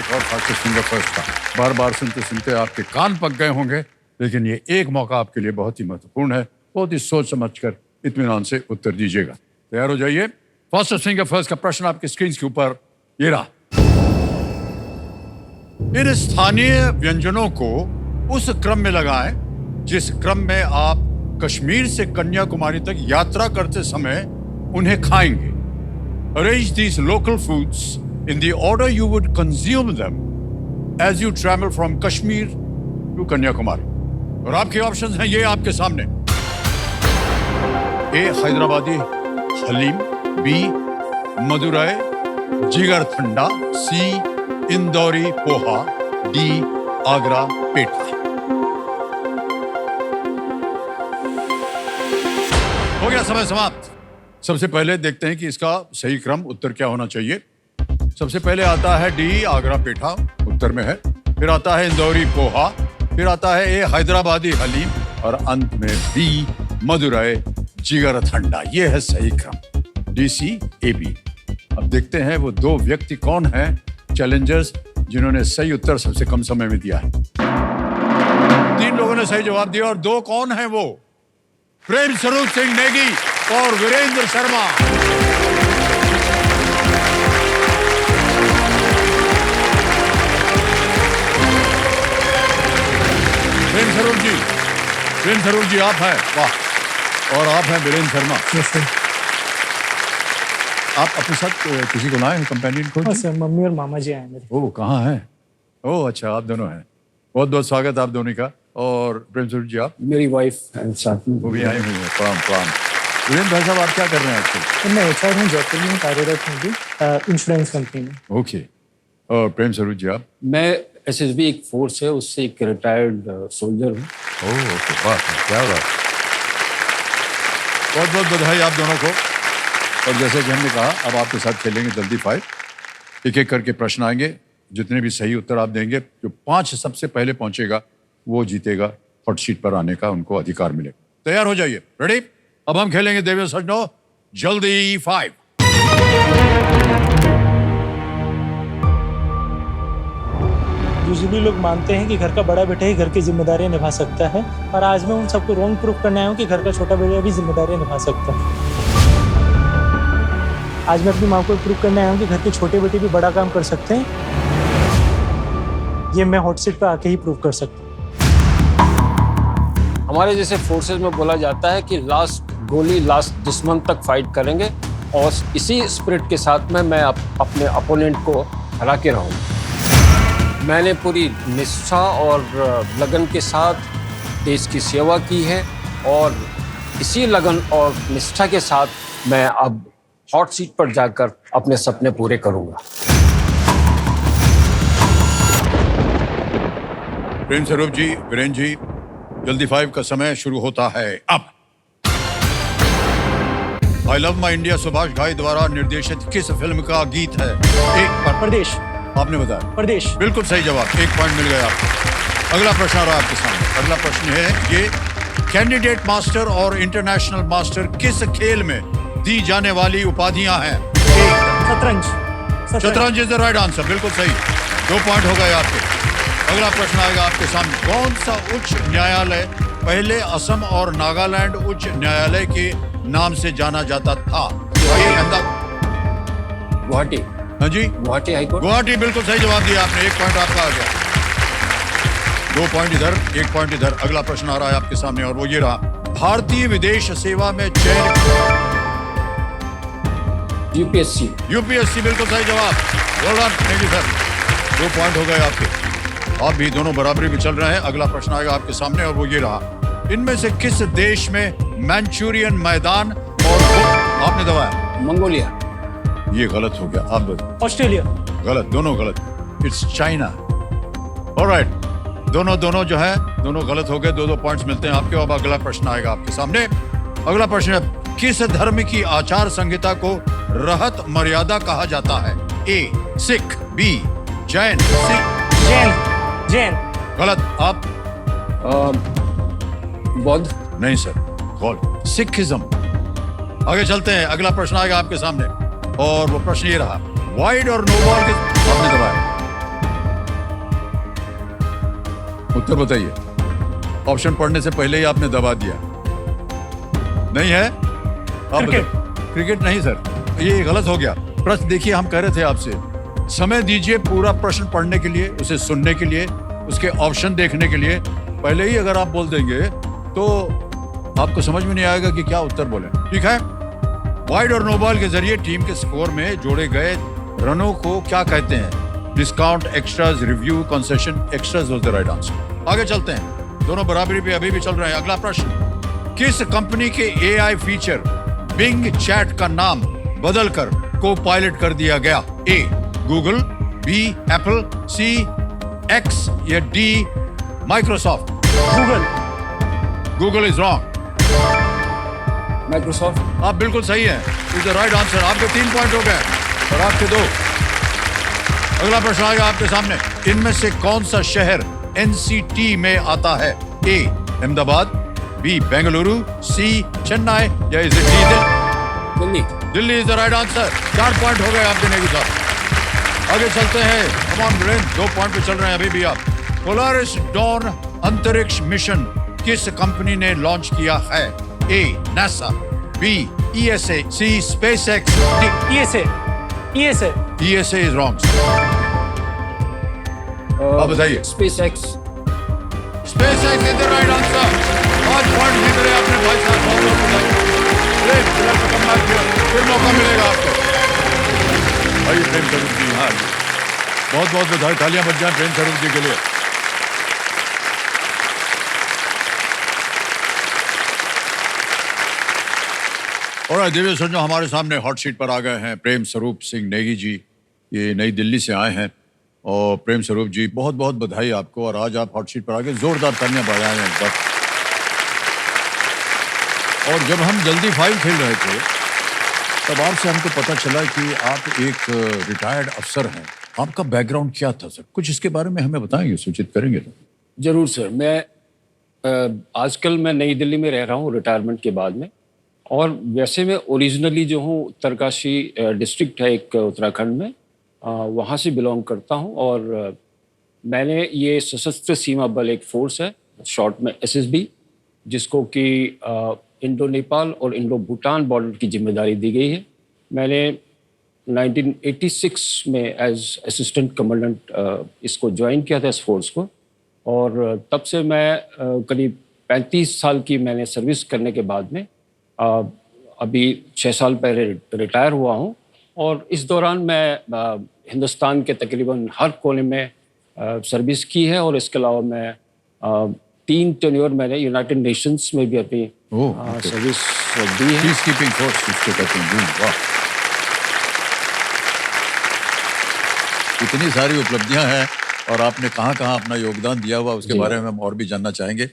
एक और fastest finger first का। बार बार सुनते सुनते आपके कान पक गए होंगे, लेकिन ये एक मौका आपके लिए बहुत ही महत्वपूर्ण है। बहुत ही सोच समझकर इत्मीनान से उत्तर दीजिएगा। तैयार हो जाइए। फास्टेस्ट फिंगर फर्स्ट का प्रश्न आपके स्क्रीन के ऊपर ये रहा। इन स्थानीय व्यंजनों को उस क्रम में लगाएं जिस क्रम में आप कश्मीर से कन्याकुमारी तक यात्रा करते समय उन्हें खाएंगे। Arrange these local foods in the order you would consume them as you travel from Kashmir to Kanyakumari. और आपके ऑप्शंस हैं ये आपके सामने। ए हैदराबादी हलीम, बी मदुरई जिगर ठंडा, सी इंदौरी पोहा, डी आगरा पेठा। हो गया समय समाप्त। सबसे पहले देखते हैं कि इसका सही क्रम उत्तर क्या होना चाहिए। सबसे पहले आता है डी आगरा पेठा, उत्तर में है। फिर आता है इंदौरी पोहा, फिर आता है ए हैदराबादी हलीम और अंत में बी मदुरई जिगर ठंडा। ये है सही क्रम, डी सी ए बी। अब देखते हैं वो दो व्यक्ति कौन हैं चैलेंजर्स जिन्होंने सही उत्तर सबसे कम समय में दिया है। 3 लोगों ने सही जवाब दिया और 2 कौन हैं वो? प्रेम स्वरूप सिंह नेगी और वीरेंद्र शर्मा। प्रेम स्वरूप जी आप हैं, वाह। और आप हैं वीरेंद्र शर्मा। आप अपने साथ किसी को लाए हैं, कंपेनियन को? सर, मम्मी और मामा जी आए मेरे। ओह, कहाँ हैं? ओह अच्छा, आप दोनों हैं। बहुत बहुत स्वागत आप दोनों का। और प्रेम स्वरूप जी आप? मेरी वाइफ साथ में वो भी आई हुई है। प्रणाम। वीरेंद्र भाई साहब, आप क्या कर रहे हैं आजकल? मैं HR हूँ, जयपुर में कार्यरत हूँ भी, इंश्योरेंस कंपनी में। ओके। और प्रेम स्वरूप जी आप? मैं SSB एक फोर्स है, उससे एक रिटायर्ड सोल्जर हूँ। ओह ओके, वाह क्या बात। बहुत बहुत बधाई आप दोनों को। और जैसे कि हमने कहा, अब आपके साथ खेलेंगे जल्दी फाइट। एक एक करके प्रश्न आएंगे। जितने भी सही उत्तर आप देंगे, जो 5 सबसे पहले पहुंचेगा वो जीतेगा। हॉट सीट पर आने का उनको अधिकार मिलेगा। तैयार हो जाइए। रेडी? अब हम खेलेंगे देवियों सज्जनों जल्दी 5। यूजुअली लोग मानते हैं कि घर का बड़ा बेटा ही घर की जिम्मेदारियां निभा सकता है, और आज मैं उन सबको रॉन्ग प्रूफ करने आया हूँ कि घर का छोटा बेटा भी जिम्मेदारियां निभा सकता है। आज मैं अपनी माँ को प्रूफ करने आया हूँ कि घर के छोटे बेटे भी बड़ा काम कर सकते हैं। ये मैं हॉट सीट पर आके ही प्रूव कर सकता हूँ। हमारे जैसे फोर्सेस में बोला जाता है कि लास्ट गोली लास्ट दुश्मन तक फाइट करेंगे, और इसी स्पिरिट के साथ में मैं अपने अपोनेंट को हरा के रहूँगा। मैंने पूरी निष्ठा और लगन के साथ देश की सेवा की है, और इसी लगन और निष्ठा के साथ मैं अब हॉट सीट पर जाकर अपने सपने पूरे करूंगा। प्रेम स्वरूप जी, वीरेंद्र जी, जल्दी 5 का समय शुरू होता है अब। I love my India Subhash घाई द्वारा निर्देशित किस फिल्म का गीत है? परदेश। आपने बताया परदेश। बिल्कुल सही जवाब, 1 पॉइंट मिल गया आपको। अगला प्रश्न आ रहा है आपके सामने। अगला प्रश्न है ये, कैंडिडेट मास्टर और इंटरनेशनल मास्टर किस खेल में दी जाने वाली उपाधियां हैं? शतरंज इज द राइट आंसर, बिल्कुल सही। 2 पॉइंट हो गए आपके। अगला प्रश्न आएगा आपके सामने। कौन सा उच्च न्यायालय पहले असम और नागालैंड उच्च न्यायालय के नाम से जाना जाता था? गुवाहाटी। हाँ जी, गुवाहाटी हाईकोर्ट। गुवाहाटी, बिल्कुल सही जवाब दिया आपने। 1 पॉइंट आपका आ गया। 2 पॉइंट इधर, 1 पॉइंट इधर। अगला प्रश्न आ रहा है आपके सामने और वो ये रहा। भारतीय विदेश सेवा में चयन यूपीएससी, बिल्कुल सही जवाब। Well done, thank you sir. 2 point हो गए आपके। आप भी दोनों बराबरी में चल रहे हैं। अगला प्रश्न आएगा आपके सामने और वो ये रहा। इनमें से किस देश में मैंचूरियन मैदान और आपने दबाया? मंगोलिया। ये गलत हो गया। अब ऑस्ट्रेलिया। गलत, दोनों गलत। It's China. ऑलराइट, दोनों जो है दोनों गलत हो गए। 2 पॉइंट्स मिलते हैं आपके। अब अगला प्रश्न आएगा आपके सामने। अगला प्रश्न है, किस धर्म की आचार संहिता को रहत मर्यादा कहा जाता है? ए सिख, बी जैन, जैन। गलत। आप? बौद्ध। नहीं सर, गलत, सिखिज्म। आगे चलते हैं। अगला प्रश्न आएगा आपके सामने और वो प्रश्न ये रहा। वाइड और नो बॉल आपने दबाया? उत्तर बताइए। ऑप्शन पढ़ने से पहले ही आपने दबा दिया। नहीं है? आप क्रिकेट। क्रिकेट नहीं सर, ये गलत हो गया। प्रश्न देखिए, हम कह रहे थे आपसे समय दीजिए पूरा प्रश्न पढ़ने के लिए, उसे सुनने के लिए, उसके ऑप्शन देखने के लिए। पहले ही अगर आप बोल देंगे तो आपको समझ में नहीं आएगा कि क्या उत्तर बोले। ठीक है, वाइड और नो बॉल के जरिए टीम के स्कोर में जोड़े गए रनों को क्या कहते हैं? Discount, extras, review, concession. Extras was the right answer. आगे चलते हैं, दोनों बराबरी पे अभी भी चल रहे हैं। अगला प्रश्न, किस कंपनी के एआई फीचर बिंग चैट का नाम बदलकर को पायलट कर दिया गया? ए गूगल, बी एप्पल, सी एक्स या D Microsoft? Google. Google is wrong. Microsoft. आप बिल्कुल सही हैं, इज द राइट आंसर। आपके 3 पॉइंट हो गए और आपके 2। अगला प्रश्न आएगा आपके सामने, इनमें से कौन सा शहर एनसीटी में आता है? ए अहमदाबाद, बी बेंगलुरु, सी चेन्नई या is it D Delhi. Delhi is the right answer. 4 point हो गए आपके नेगी साहब। आगे चलते हैं, कम ऑन ब्रेन, 2 पॉइंट पे चल रहे हैं अभी भी आप। पोलारिस डॉन अंतरिक्ष मिशन किस कंपनी ने लॉन्च किया है? A NASA, B ESA, C SpaceX, D ESA. ESA is wrong. आप बताइए। SpaceX. SpaceX is the right answer. 5 point जीत रहे आपने भाई साहब, बहुत बहुत बधाई। फिर मौका मिलेगा आपको। भाई प्रेम स्वरूप जी, हाँ बहुत बहुत बधाई, तालियां बज जाएं प्रेम स्वरूप जी के लिए। और दिव्य सज्जनों, हमारे सामने हॉट सीट पर आ गए हैं प्रेम स्वरूप सिंह नेगी जी। ये नई दिल्ली से आए हैं। और प्रेम स्वरूप जी, बहुत बहुत बधाई आपको। और आज आप हॉट सीट पर आ गए, जोरदार तालियां बजाएं हैं पर। और जब हम जल्दी 5 खेल रहे थे तब आपसे हमको पता चला कि आप एक रिटायर्ड अफसर हैं। आपका बैकग्राउंड क्या था सर? कुछ इसके बारे में हमें बताएंगे, सूचित करेंगे तो। जरूर सर। मैं आजकल मैं नई दिल्ली में रह रहा हूँ रिटायरमेंट के बाद में। और वैसे मैं ओरिजिनली जो हूँ उत्तरकाशी डिस्ट्रिक्ट है एक उत्तराखंड में, वहाँ से बिलोंग करता हूँ। और मैंने ये सशस्त्र सीमा बल एक फोर्स है, शॉर्ट में एसएसबी, जिसको कि इंडो नेपाल और इंडो भूटान बॉर्डर की जिम्मेदारी दी गई है। मैंने 1986 में एज असिस्टेंट कमांडेंट इसको ज्वाइन किया था, इस फोर्स को। और तब से मैं करीब 35 साल की मैंने सर्विस करने के बाद में अभी 6 साल पहले रिटायर हुआ हूँ। और इस दौरान मैं हिंदुस्तान के तकरीबन हर कोने में सर्विस की है। और इसके अलावा मैं 3 टेन्योर मैंने यूनाइटेड नेशंस में भी अपनी सर्विस दी है। पीस कीपिंग फोर्स जिसको कहते हैं। वाह, इतनी सारी उपलब्धियां हैं और आपने कहाँ कहाँ अपना योगदान दिया हुआ, उसके बारे में हम और भी जानना चाहेंगे।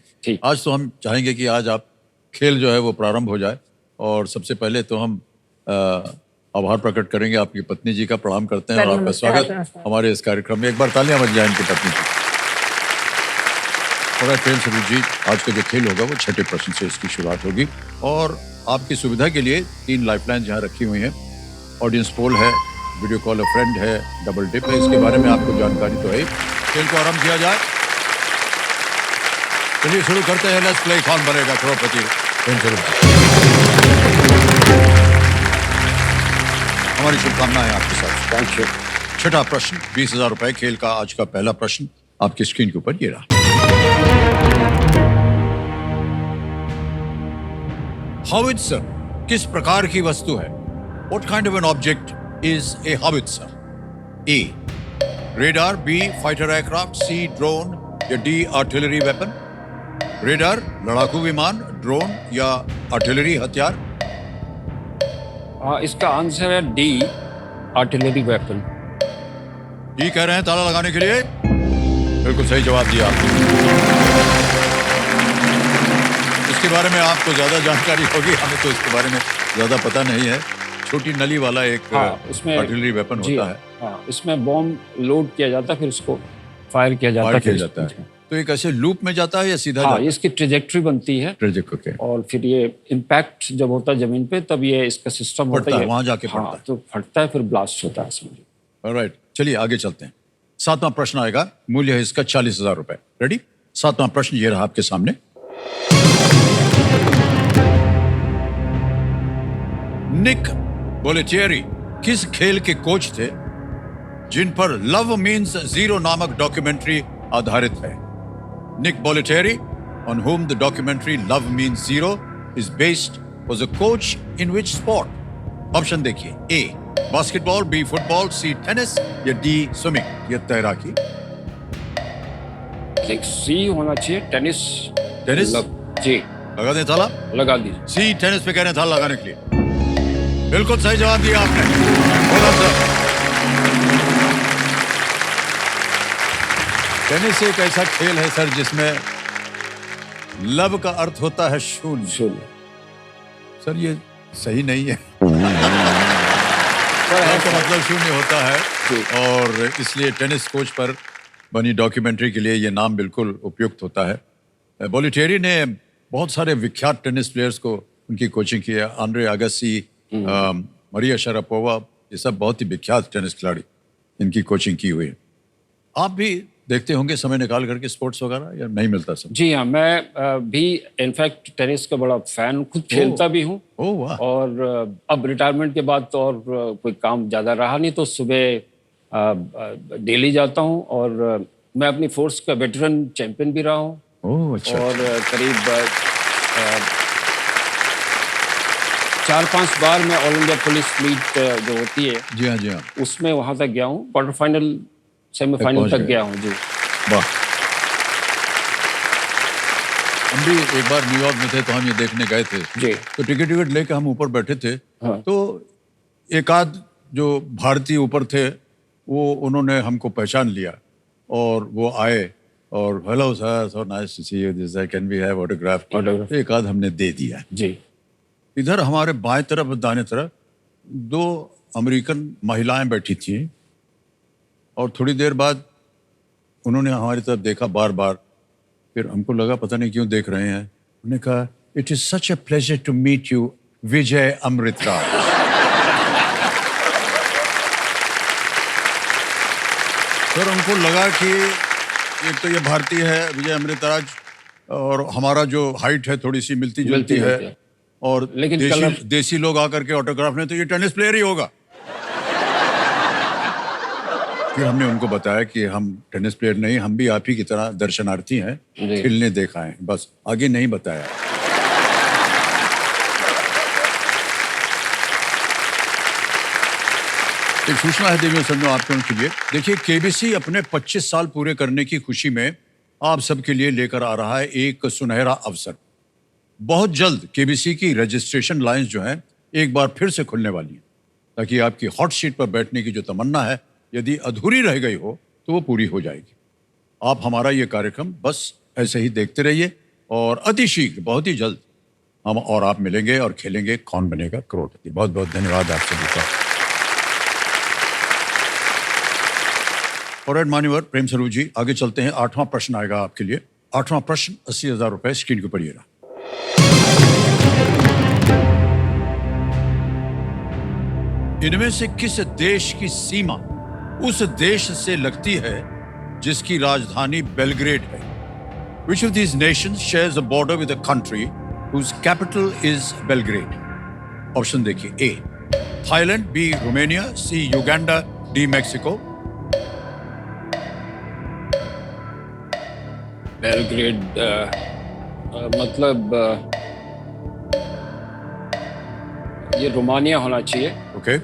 आज तो हम चाहेंगे कि आज आप खेल जो है वो प्रारंभ हो जाए। और सबसे पहले तो हम आभार प्रकट करेंगे आपकी पत्नी जी का, प्रणाम करते हैं और आपका स्वागत हमारे इस कार्यक्रम में। एक बार तालियां बज जाए इनकी पत्नी जी। और प्रेम स्वरूप जी, आज का जो खेल होगा वो 6ठे प्रश्न से इसकी शुरुआत होगी। और आपकी सुविधा के लिए 3 लाइफलाइन यहाँ रखी हुई हैं। ऑडियंस पोल है, वीडियो कॉल अ फ्रेंड है, डबल डिप है, इसके बारे में आपको जानकारी तो है। खेल को आरंभ किया जाए। चलिए शुरू करते हैं। लेट्स प्ले, कौन बनेगा करोड़पति? प्रेम स्वरूप जी, हमारी शुभकामनाएं आपके साथ। Thank you. 6ठा प्रश्न, 20,000 रुपए। खेल का आज का पहला प्रश्न आपकी स्क्रीन के ऊपर ये रहा। हॉवित्जर किस प्रकार की वस्तु है? What kind of an object is a howitzer? A. Radar, B. Fighter aircraft, C. Drone या D. Artillery weapon? रेडार लड़ाकू विमान, ड्रोन या आर्टिलरी हथियार? इसका आंसर है डी, आर्टिलरी वेपन। डी कह रहे हैं ताला लगाने के लिए? बिल्कुल सही जवाब दिया आपने। इसके बारे में आपको ज्यादा जानकारी होगी, हमें तो इसके बारे में ज्यादा पता नहीं है। छोटी नली वाला एक उसमें आर्टिलरी वेपन होता है। इसमें बॉम्ब लोड किया जाता है, फिर उसको फायर किया जाता है। तो एक ऐसे लूप में जाता है या सीधा जाता है? इसकी ट्रेजेक्ट्री बनती है। ट्रेजेक्ट्री। और फिर ये इम्पैक्ट जब होता है जमीन पे, तब ये इसका सिस्टम होता है, वहां जाके फटता है। तो फटता है, फिर ब्लास्ट होता है इसमें। ऑलराइट, चलिए आगे चलते हैं। 7वां प्रश्न आएगा, मूल्य है इसका 40,000 रुपए। रेडी? 7वां प्रश्न ये रहा आपके सामने। निक बोलेटियरी किस खेल के कोच थे जिन पर लव मीन्स जीरो नामक डॉक्यूमेंट्री आधारित है? निक बोलेटियरी, on whom the documentary Love Means Zero is based, was a coach in which sport? Option देखिए, A basketball, B football, C tennis या D स्विमिंग, ये तैराकी। सी होना चाहिए, टेनिस। टेनिस जी, लगा दें ताला? लगा दीजिए। सी टेनिस पे कह रहे हैं ताला लगाने के लिए। बिल्कुल सही जवाब दिया आपने। बोला सर। टेनिस एक ऐसा खेल है सर जिसमें लव का अर्थ होता है शून्य। सर ये सही नहीं है। लव का मतलब शून्य होता है और इसलिए टेनिस कोच पर बनी डॉक्यूमेंट्री के लिए ये नाम बिल्कुल उपयुक्त होता है। बोलेटियरी ने बहुत सारे विख्यात टेनिस प्लेयर्स को उनकी कोचिंग की है। आंद्रे अगासी, मरिया शरापोवा, ये सब बहुत ही विख्यात टेनिस खिलाड़ी, इनकी कोचिंग की हुई है। आप भी देखते होंगे समय निकाल करके स्पोर्ट्स वगैरह, या नहीं मिलता सब? जी हाँ, मैं भी इनफैक्ट टेनिस का बड़ा फैन, खुद खेलता भी हूँ। और अब रिटायरमेंट के बाद तो और कोई काम ज़्यादा रहा नहीं, तो सुबह डेली जाता हूँ। और मैं अपनी फोर्स का वेटरन चैंपियन भी रहा हूँ। अच्छा। और करीब 4-5 बार मैं ऑल इंडिया पुलिस मीट जो होती है, जी हाँ, जी हाँ, उसमें वहाँ तक गया हूँ। क्वार्टर फाइनल, सेमीफाइनल तक गया हूँ। जी वाह। हम भी एक बार न्यूयॉर्क में थे तो हम ये देखने गए थे। जी। तो टिकट लेके हम ऊपर बैठे थे। हाँ। तो एक आध जो भारतीय ऊपर थे वो उन्होंने हमको पहचान लिया और वो आए और hello sir, so nice to see you, this can we have autograph. तो एक आध हमने दे दिया। जी। इधर हमारे बाएं तरफ और दाहिने तरफ 2 अमेरिकन महिलाएं बैठी थी और थोड़ी देर बाद उन्होंने हमारी तरफ देखा बार बार। फिर हमको लगा पता नहीं क्यों देख रहे हैं। उन्होंने कहा, it is such a pleasure to meet you Vijay Amritraj. फिर हमको लगा कि एक तो ये भारतीय है विजय अमृतराज और हमारा जो हाइट है थोड़ी सी मिलती जुलती है, और लेकिन देसी लोग आकर के ऑटोग्राफ ने, तो ये टेनिस प्लेयर ही होगा। फिर हमने उनको बताया कि हम टेनिस प्लेयर नहीं, हम भी आप ही की तरह दर्शनार्थी हैं, खेलने देखा है, बस आगे नहीं बताया। एक सूचना है देवियों सज्जनों आपके उनके लिए। देखिए, केबीसी अपने 25 साल पूरे करने की खुशी में आप सबके लिए लेकर आ रहा है एक सुनहरा अवसर। बहुत जल्द केबीसी की रजिस्ट्रेशन लाइंस जो हैं एक बार फिर से खुलने वाली हैं, ताकि आपकी हॉट सीट पर बैठने की जो तमन्ना है, यदि अधूरी रह गई हो तो वो पूरी हो जाएगी। आप हमारा ये कार्यक्रम बस ऐसे ही देखते रहिए और अति शीघ्र, बहुत ही जल्द हम और आप मिलेंगे और खेलेंगे कौन बनेगा करोड़पति। बहुत बहुत धन्यवाद आप सभी का। और मान्यवर प्रेम स्वरूप जी, आगे चलते हैं। 8वां प्रश्न आएगा आपके लिए। 8वां प्रश्न 80,000 रुपए स्क्रीन के ऊपर ये रहा। इनमें से किस देश की सीमा उस देश से लगती है जिसकी राजधानी बेलग्रेड है? Which of these nations shares a border with a country whose capital is Belgrade? Option देखिए, A Thailand, B Romania, C Uganda, D Mexico. Belgrade मतलब ये रोमानिया होना चाहिए। ओके,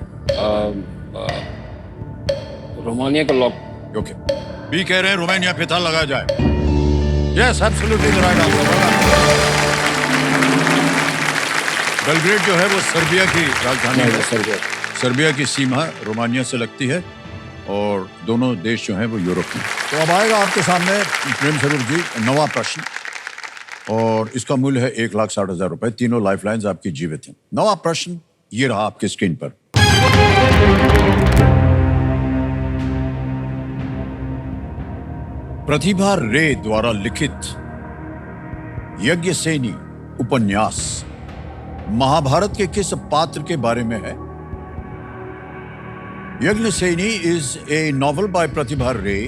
रोमानिया का लॉक। ओके, बी कह रहे हैं रोमानिया पे था लगाया जाए। Yes, absolutely the right answer. Belgrade जो है वो सर्बिया की राजधानी है। सर्बिया की सीमा रोमानिया से लगती है और दोनों देश जो हैं वो यूरोप में। तो अब आएगा आपके सामने प्रेम स्वरूप जी 9वां प्रश्न, और इसका मूल्य है 1,60,000 रुपए। तीनों लाइफलाइंस आपकी जीवित हैं। 9वां प्रश्न ये रहा आपके स्क्रीन पर। प्रतिभा रे द्वारा लिखित यज्ञसेनी उपन्यास महाभारत के किस पात्र के बारे में है? Yajnaseni is a novel by Pratibha Ray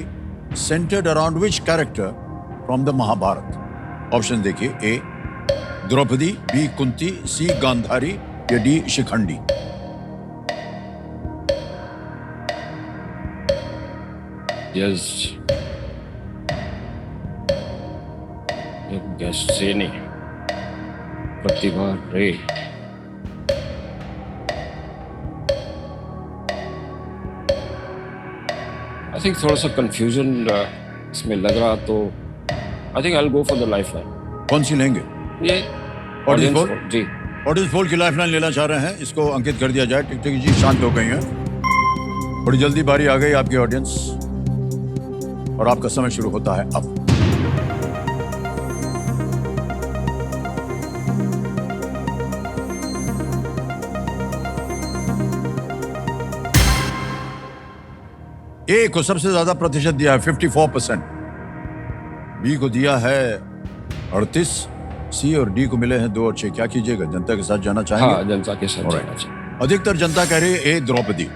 centered around which character from the Mahabharata? Option देखिए, A Draupadi, B Kunti, C Gandhari या डी शिखंडी। यस, गेस्ट से नहीं, प्रतिभा रे। आई थिंक थोड़ा सा कंफ्यूजन इसमें लग रहा, तो आई think I will go for the lifeline. कौन सी लेंगे? ये ऑडियंस पोल? जी, ऑडियंस पोल की लाइफलाइन लेना चाह रहे हैं, इसको अंकित कर दिया जाए। टिकटिकी जी शांत हो गई हैं, बड़ी जल्दी बारी आ गई आपकी ऑडियंस, और आपका समय शुरू होता है अब। ए को सबसे ज्यादा प्रतिशत दिया है 54%, बी को दिया है 38, सी और डी को मिले हैं 2 और 6। क्या कीजिएगा, जनता के साथ जाना चाहेंगे? हाँ, जनता के साथ जाना चाहिए। अधिकतर जनता कह रही है ए द्रौपदी।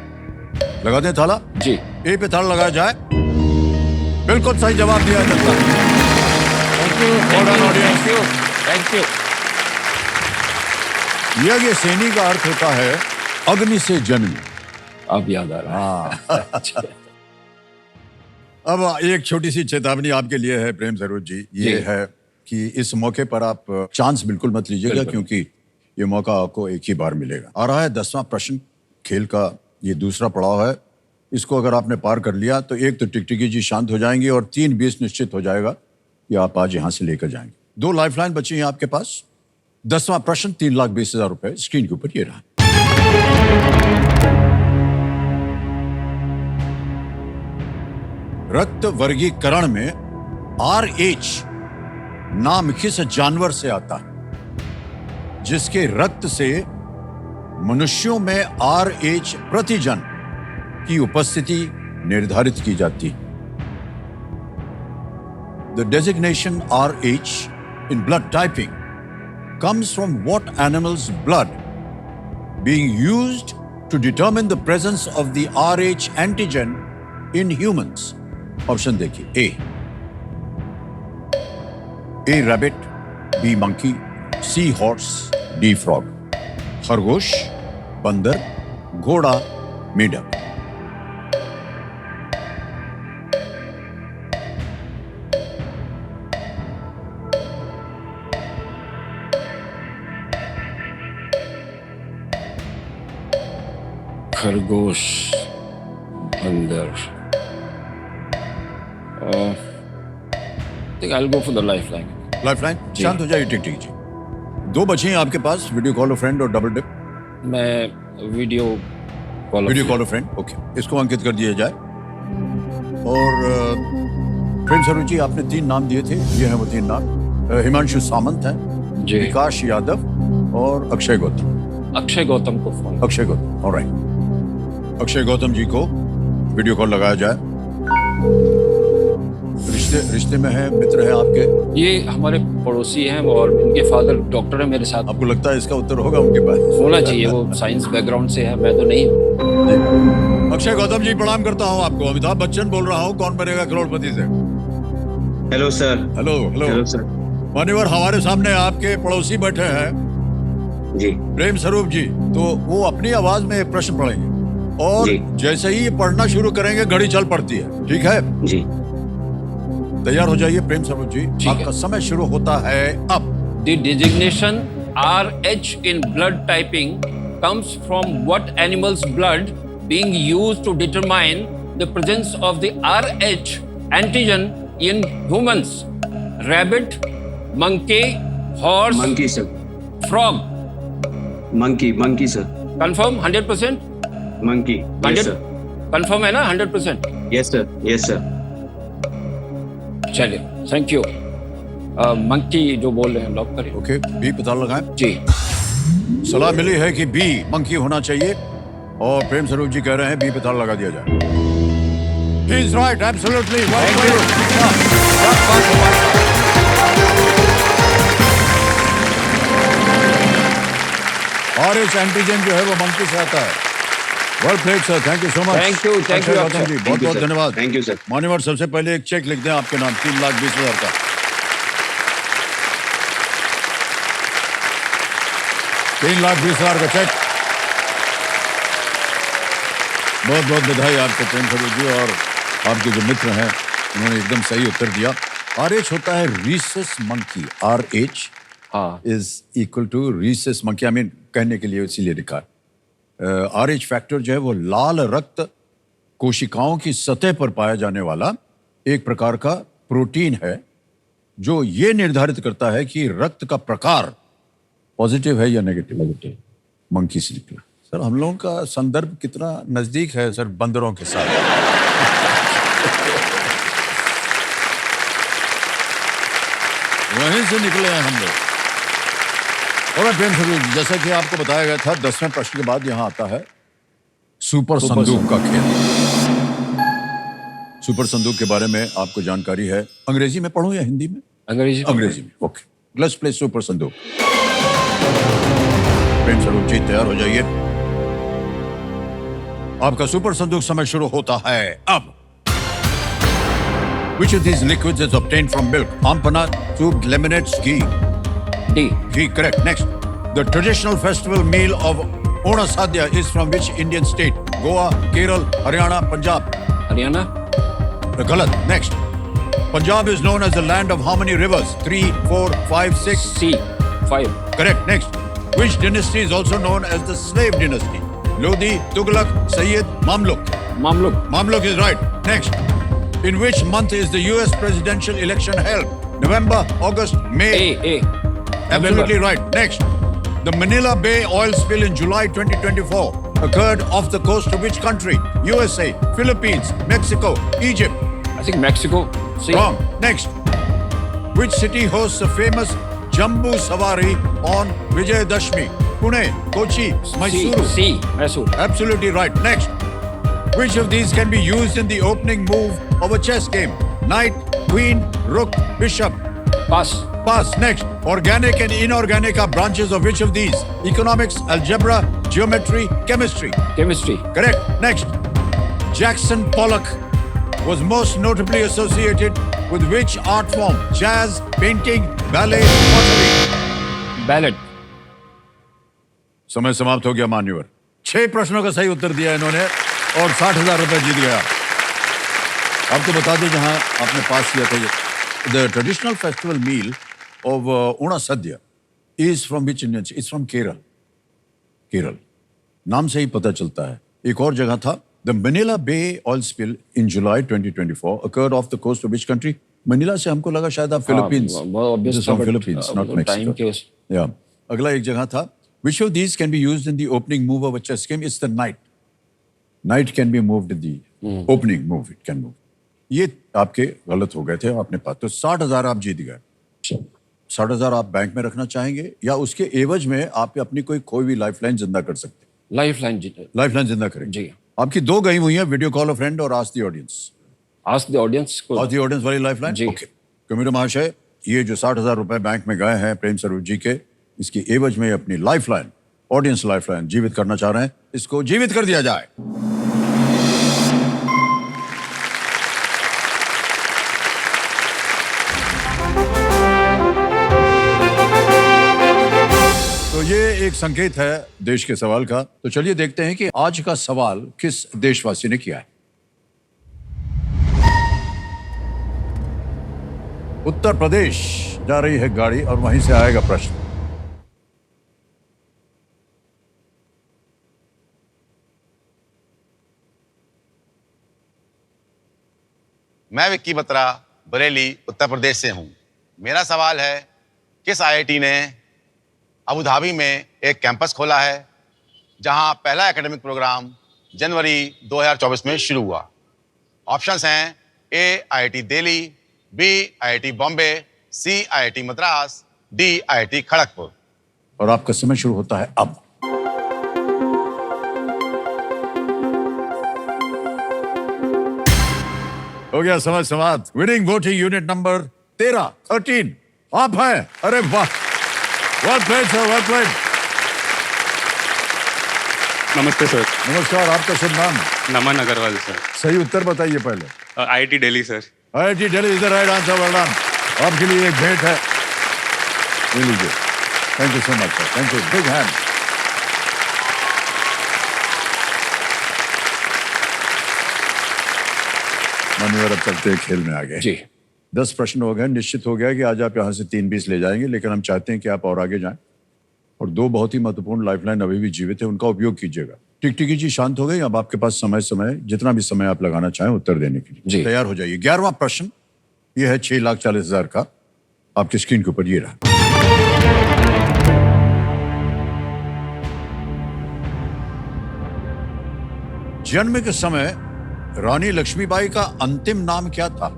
लगा दें ताला? जी, ए पे ताला लगाया जाए। बिल्कुल सही जवाब दिया जनता। Thank you, thank you, thank you. ये सैनी का अर्थ होता है अग्नि से जन्म। अब याद आ रहा है। अब एक छोटी सी चेतावनी आपके लिए है प्रेम सरोज जी, ये है कि इस मौके पर आप चांस बिल्कुल मत लीजिएगा, क्योंकि ये मौका आपको एक ही बार मिलेगा। आ रहा है 10वां प्रश्न, खेल का ये दूसरा पड़ाव है। इसको अगर आपने पार कर लिया तो एक तो टिकटिकी जी शांत हो जाएंगे और 3-20 निश्चित हो जाएगा कि आप आज यहां से लेकर जाएंगे। 2 लाइफलाइन बची हैं आपके पास। 10वां प्रश्न 3,20,000 रुपए स्क्रीन के ऊपर ये रहा। रक्त वर्गीकरण में RH नाम किस जानवर से आता है जिसके रक्त से मनुष्यों में RH प्रतिजन की उपस्थिति निर्धारित की जाती है? The designation RH in blood typing comes from what animal's blood being used to determine the presence of the RH antigen in humans? Option देखिए, ए rabbit, B monkey, sea horse, D frog. खरगोश, बंदर, घोड़ा, मेंढक। खरगोश, बंदर। I'll go for the lifeline. Lifeline? शांत हो जाइए टिकटिकी जी। 2 बचे हैं आपके पास, वीडियो कॉल फ्रेंड और डबल डिप। मैं वीडियो कॉल फ्रेंड, ओके, इसको अंकित कर दिया जाए। और प्रेम सरोज जी, आपने 3 नाम दिए थे, ये हैं वो 3 नाम। हिमांशु सामंत हैं, जी, विकास यादव और अक्षय गौतम। अक्षय गौतम को फोन। अक्षय गौतम, ऑलराइट। अक्षय गौतम जी को वीडियो कॉल लगाया जाए। रिश्ते में है, मित्र है आपके? ये हमारे पड़ोसी हैं और इनके फादर डॉक्टर है मेरे साथ। आपको लगता है इसका उत्तर होगा उनके पास? होना चाहिए, वो साइंस बैकग्राउंड से है, मैं तो नहीं हूँ। अक्षय गौतम जी, प्रणाम करता हूँ आपको। अमिताभ बच्चन बोल रहा हूँ, कौन बनेगा करोड़पति से। Hello sir. Hello hello hello sir. मान्यवर, हमारे सामने आपके पड़ोसी बैठे हैं जी, प्रेम स्वरूप जी, तो वो अपनी आवाज में एक प्रश्न पढ़ेंगे और जैसे ही पढ़ना शुरू करेंगे घड़ी चल पड़ती है, ठीक है जी? तैयार हो जाइए प्रेम स्वरूप जी, आपका समय शुरू होता है अब। The designation RH in blood typing comes from what animal's blood being used to determine the presence of the RH antigen in humans? Rabbit, monkey, horse, monkey sir. frog. Monkey sir. Confirm 100%? Monkey. Yes sir. Confirm है ना 100%? Yes sir, yes sir. चलिए, thank you. Monkey जो बोल रहे हैं, lock करें। Okay, B पता लगाएं। जी, सलाह मिली है कि बी मंकी होना चाहिए और प्रेम स्वरूप जी कह रहे हैं बी पता लगा दिया जाए। He is right, absolutely. Thank you. RH antigen जो है वो मंकी से आता है। Well played sir, thank you so much. Thank you Gautam ji, बहुत बहुत धन्यवाद। Thank you sir. मान्यवर, सबसे पहले एक चेक लिख दें आपके नाम, 3,20,000 का। 3,20,000 का चेक। बहुत बहुत बधाई आपको प्रेम सरोज जी, और आपके जो मित्र हैं उन्होंने एकदम सही उत्तर दिया। RH होता है रीसस मंकी। RH हाँ is equal to rhesus monkey. I mean कहने के लिए इसीलिए लिखा है। RH फैक्टर जो है वो लाल रक्त कोशिकाओं की सतह पर पाया जाने वाला एक प्रकार का प्रोटीन है जो ये निर्धारित करता है कि रक्त का प्रकार पॉजिटिव है या नेगेटिव। मंकी से निकला। सर हम लोगों का संदर्भ कितना नजदीक है सर बंदरों के साथ। वहीं से निकले हैं हम लोग। और प्रेम सरोज, जैसा कि आपको बताया गया था 10वें प्रश्न के बाद यहां आता है सुपर संदूक का खेल। सुपर संदूक के बारे में आपको जानकारी है। अंग्रेजी में पढ़ूं या हिंदी में? अंग्रेजी अंग्रेजी में। ओके, लेट्स प्ले सुपर संदूक। प्रेम सरोज जी तैयार हो जाइए, आपका सुपर संदूक समय शुरू होता है अब। Which of these liquids is obtained from milk? Ampana, soup, lemonade, ghee. D. Ghee, correct. Next, the traditional festival meal of Ona Sadhya is from which Indian state? Goa, Kerala, Haryana, Punjab. Haryana Galat. Next, Punjab is known as the land of how many rivers? 3, 4, 5, 6. C. 5. Correct. Next, which dynasty is also known as the slave dynasty? Lodi, Tughlaq, Sayyid, Mamluk. Mamluk Mamluk is right. Next, in which month is the US presidential election held? November, August, May. A. Absolutely right. Next, the Manila Bay oil spill in July 2024 occurred off the coast of which country? USA, Philippines, Mexico, Egypt. I think Mexico. C. Wrong. Next, which city hosts a famous Jambu Savari on Vijayadashmi? Pune, Kochi, Mysuru. C. Mysore. Absolutely right. Next, which of these can be used in the opening move of a chess game? Knight, queen, rook, bishop. Pass. Pass. Next, organic and inorganic are branches of which of these? Economics, algebra, geometry, chemistry. Chemistry. Correct. Next, Jackson Pollock was most notably associated with which art form? Jazz, painting, ballet, pottery. Ballad. समय समाप्त हो गया मान्यवर। 6 प्रश्नों का सही उत्तर दिया इन्होंने और 60,000 रुपए जीत गया। आपको बता दें जहां आपने पास किया था, the traditional festival meal of Onam sadya is from which Indian? Is from Kerala. Kerala नाम से ही पता चलता है। एक और जगह था, the Manila bay oil spill in July 2024 occurred off the coast of which country? Manila से हमको लगा शायद आप फिलीपींस। Philippines not Mexico. या अगला एक जगह था, which of these can be used in the opening move of a chess game? It's the knight. Knight can be moved in the opening move. It can move. ये आपके गलत हो गए थे, आपने पास। तो 60,000 आप जीत गए। 60,000 आप बैंक में रखना चाहेंगे या उसके एवज में आप अपनी कोई खोई हुई लाइफलाइन जिंदा कर सकते हैं? लाइफलाइन लाइफलाइन जिंदा करेंगे जी। आपकी 2 गई हुई है, वीडियो कॉल अ फ्रेंड और ask the audience. Ask the audience को। आस्क द ऑडियंस वाली लाइफलाइन जी। ओके। कमेटी महाशय, ये जो 60,000 रुपए बैंक में गए हैं प्रेम सरोज जी के, इसकी एवज में अपनी लाइफलाइन, ऑडियंस लाइफलाइन जीवित करना चाह रहे हैं, इसको जीवित कर दिया जाए। तो ये एक संकेत है देश के सवाल का। तो चलिए देखते हैं कि आज का सवाल किस देशवासी ने किया है। उत्तर प्रदेश जा रही है गाड़ी और वहीं से आएगा प्रश्न। मैं विक्की बत्रा बरेली उत्तर प्रदेश से हूं। मेरा सवाल है, किस आईआईटी ने अबू धाबी में एक कैंपस खोला है जहां पहला एकेडमिक प्रोग्राम जनवरी 2024 में शुरू हुआ? ऑप्शंस हैं A IIT Delhi, B IIT Bombay, C IIT Madras, D IIT Kharagpur. और आपका समय शुरू होता है अब। हो गया समय समाप्त। विनिंग वोटिंग यूनिट नंबर 13 आप हैं। अरे वाह, well played sir, well played. नमस्ते सर। नमस्कार, आपका शुभ नाम? नमन अग्रवाल सर। सही उत्तर बताइए पहले। IIT Delhi sir. IIT Delhi is the right answer. Well done. आपके लिए एक भेंट है, ले लीजिए। Thank you so much sir, thank you. Big hand. मान्यवर, अब चलते हैं खेल में आगे। जी 10 प्रश्न हो गए, निश्चित हो गया कि आज आप यहाँ से 3-20 ले जाएंगे, लेकिन हम चाहते हैं कि आप और आगे जाएं और 2 बहुत ही महत्वपूर्ण लाइफलाइन अभी भी जीवित है, उनका उपयोग कीजिएगा। टिकटिकी जी शांत हो गई, अब आपके पास समय जितना भी समय आप लगाना चाहें उत्तर देने के लिए जी। तैयार हो जाइए। 11वां प्रश्न ये है 6,40,000 का, आपकी स्क्रीन के ऊपर ये रहा। जन्म के समय रानी लक्ष्मीबाई का अंतिम नाम क्या था?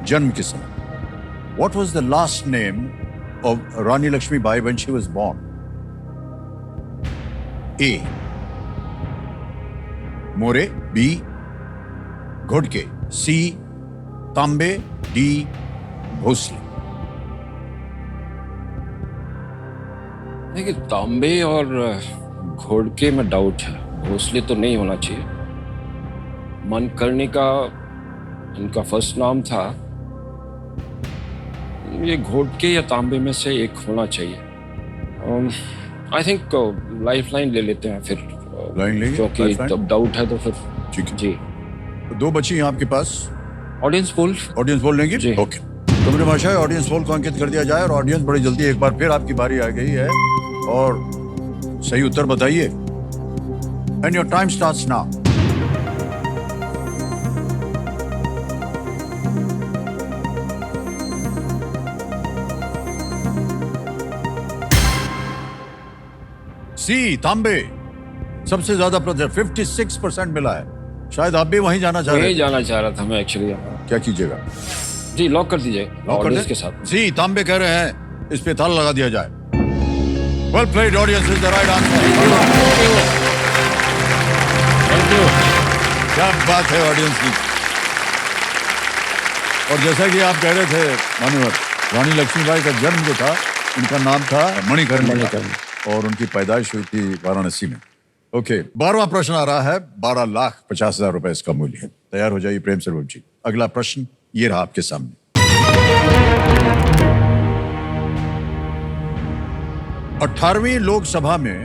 जन्म के समय What was the last name of Rani Lakshmibai when she was born? A. More, B. घोड़के, C. तांबे, D. भोसले। देखिए तांबे और घोड़के में डाउट है, भोसले तो नहीं होना चाहिए। मनकर्णी का इनका फर्स्ट नाम था, ये घोड़के या तांबे में से एक होना चाहिए। आई थिंक लाइफलाइन ले लेते हैं फिर, लाइन लेंगे? क्योंकि Lifeline? तब डाउट है तो फिर ठीक है। जी। तो 2 बची हैं आपके पास। ऑडियंस पोल ऑडियंस बोल लेंगे? जी। ओके, तो मेरे भाषा ऑडियंस पोल को अंकित कर दिया जाए और ऑडियंस बड़ी जल्दी एक बार फिर आपकी बारी आ गई है और सही उत्तर बताइए। And your time starts now. C तांबे सबसे ज्यादा प्रतिशत 56% मिला है। शायद आप भी वहीं जाना चाह रहे नहीं हैं। जाना चाह रहा था मैं एक्चुअली। क्या कीजिएगा? जी लॉक कर दीजिए लॉक कर ऑडियंस दें? के साथ। सी तांबे कह रहे हैं, इस पे ताला लगा दिया जाए। Well played, audience is the right answer. Thank you. क्या बात है ऑडियंस की। और जैसा कि आप कह रहे थे मान्यवर, रानी लक्ष्मीबाई का जन्म जो था, उनका नाम था मणिकर्णी और उनकी पैदाइश हुई थी वाराणसी में। ओके, 12वां प्रश्न आ रहा है, 12,50,000 रुपए इसका मूल्य है। तैयार हो जाइए प्रेम सर्वम जी। अगला प्रश्न ये रहा आपके सामने। 18वीं लोकसभा में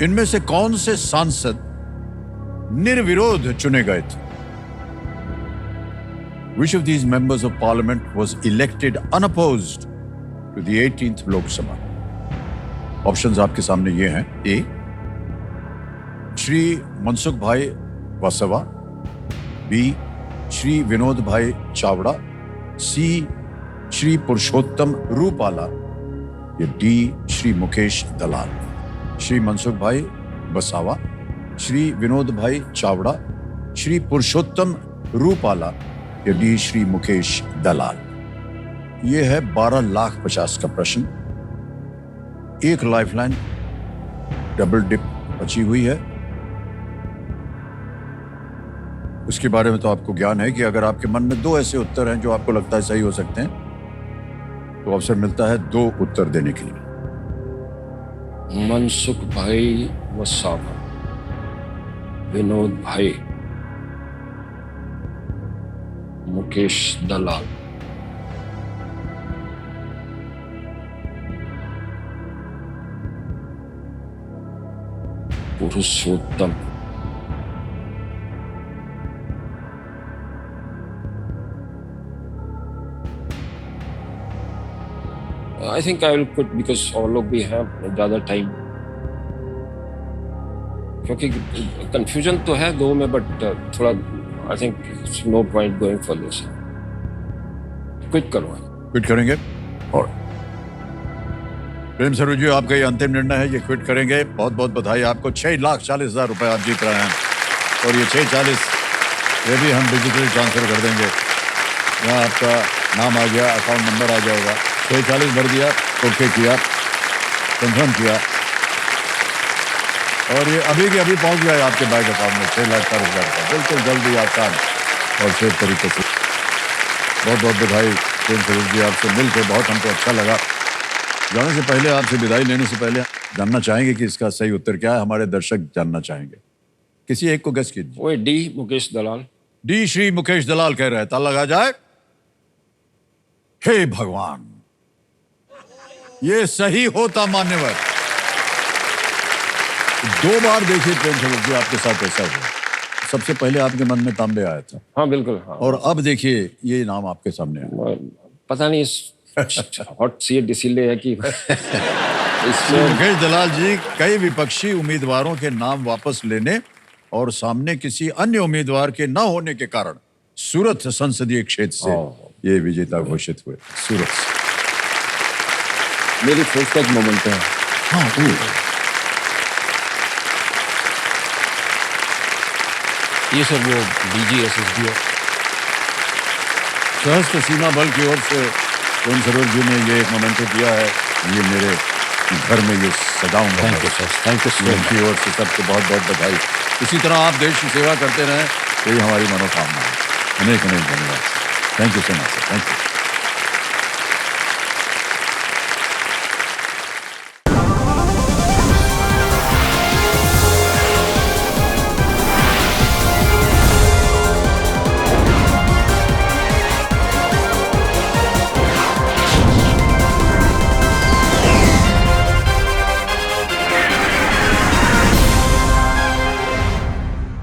इनमें से कौन से सांसद निर्विरोध चुने गए थे? Which of these members of parliament was elected unopposed to the 18th Lok Sabha? Options आपके सामने ये हैं। ए श्री मनसुख भाई वसवा, बी श्री विनोद भाई चावड़ा, सी श्री पुरुषोत्तम रूपाला, या डी श्री मुकेश दलाल। श्री मनसुख भाई वसावा, श्री विनोद भाई चावड़ा, श्री पुरुषोत्तम रूपाला, या डी श्री मुकेश दलाल। यह है 12,50,000 का प्रश्न। एक लाइफलाइन डबल डिप बची हुई है। उसके बारे में तो आपको ज्ञान है कि अगर आपके मन में 2 ऐसे उत्तर हैं जो आपको लगता है सही हो सकते हैं, तो अवसर मिलता है 2 उत्तर देने के लिए। मनसुख भाई Vasava, Vinod bhai, Mukesh Dalal. Purushottam. I think I will put, because और लोग भी हैं, ज्यादा टाइम, क्योंकि कंफ्यूजन तो है 2 में, बट थोड़ा I think no point going for this. Quit करो। क्विट करेंगे? और प्रेम सरोज जी, आपका ये अंतिम निर्णय है, ये क्विट करेंगे। बहुत बहुत बधाई आपको। 6,40,000 रुपए आप जीत रहे हैं और ये 6,40 ये भी हम डिजिटली ट्रांसफर कर देंगे। यहाँ आपका नाम आ गया, अकाउंट नंबर आ जाएगा। 6,40 भर दिया, ओके किया, कंफर्म किया और ये अभी के अभी पहुंच गया आपके बैंक अकाउंट में 6,40,000 का, बिल्कुल जल्दी, आसान और सेफ तरीके से। बहुत बहुत बधाई प्रेम सरोज जी, आपसे मिलकर बहुत हमको अच्छा लगा। जाने से पहले, आपसे विदाई लेने से पहले जानना चाहेंगे कि इसका सही उत्तर क्या है? हमारे दर्शक जानना चाहेंगे। किसी एक को गेस कीजिए। वो डी मुकेश दलाल। डी श्री मुकेश दलाल कह रहे हैं। ताला लगा जाए। हे भगवान, ये सही होता मान्यवर। 2 बार देखिए प्रेम सरोज जी, आपके साथ ऐसा हुआ। सबसे पहले आपके मन में तांबे आया था हाँ बिल्कुल हाँ। और अब देखिए ये नाम आपके सामने आया। पता नहीं हॉट सीट इसीलिए है कि श्री मुकेश दलाल जी कई विपक्षी उम्मीदवारों के नाम वापस लेने और सामने किसी अन्य उम्मीदवार के न होने के कारण सूरत संसदीय क्षेत्र से ये विजेता घोषित हुए। सूरत से। मेरी फर्स्ट का मोमेंट है। हाँ ये सर वो DG/SSD है। सशस्त्र सीमा बल की ओर से सोम सरोवर जी ने ये एक मोमेंटो दिया है, ये मेरे घर में ये सजाऊंगा। Thank you sir, thank you sir. उनकी ओर से सबको बहुत बहुत बधाई। इसी तरह आप देश की सेवा करते रहें, यही हमारी मनोकामना है। अनेक अनेक धन्यवाद। Thank you so much sir, thank you.